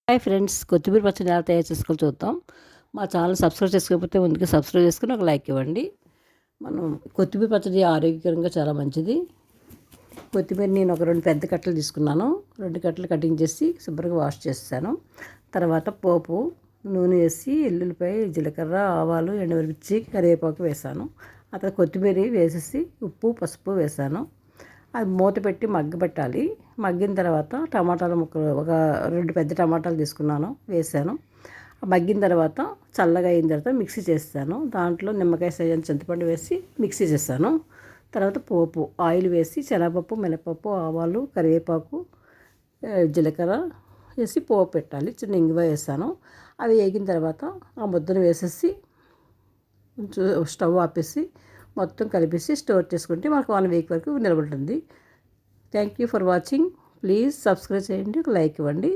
Hi friends, కొత్తిమీర పచ్చడి ఎలా తయారు చేసుకోవాలో చూద్దాం. మా ఛానల్ సబ్స్క్రైబ్ చేసుకోకపోతే ముందుగా సబ్స్క్రైబ్ చేసుకుని ఒక లైక్ ఇవ్వండి. మనం కొత్తిమీర పచ్చడి ఆరోగ్యకరంగా చాలా మంచిది. కొత్తిమీర నేను ఒక 2 పెద్ద కట్టలు తీసుకున్నాను. 2 కట్టలు కటింగ్ చేసి శుభ్రంగా వాష్ చేస్తాను. తర్వాత పోపు నూనె వేసి ఎల్లుల్లిపాయ, జీలకర్ర, ఆవాలు, ఎండుమిర్చి, కరివేపాకు వేసాను. ఆ తర్వాత కొత్తిమీర వేసేసి ఉప్పు, పసుపు వేసాను. అది మూత పెట్టి మగ్గబెట్టాలి. మగ్గిన తర్వాత టమాటాల ముక్కలు ఒక 2 పెద్ద టమాటాలు తీసుకున్నాను, వేసాను. మగ్గిన తర్వాత చల్లగా అయిన తర్వాత మిక్సీ చేస్తాను. దాంట్లో నిమ్మకాయ సైజు చింతపండు వేసి మిక్సీ చేస్తాను. తర్వాత పోపు ఆయిల్ వేసి శనగపప్పు, మినపప్పు, ఆవాలు, కరివేపాకు, జీలకర్ర వేసి పోపు పెట్టాలి. చిన్న ఇంగువ వేసాను. అవి వేగిన తర్వాత ఆ ముద్దను వేసేసి స్టవ్ ఆపేసి మొత్తం కలిపేసి స్టోర్ చేసుకుంటే మనకు 1 వీక్ వరకు నిలబడుతుంది. Thank you for watching. Please subscribe చేయండి, ఒక లైక్ ఇవ్వండి.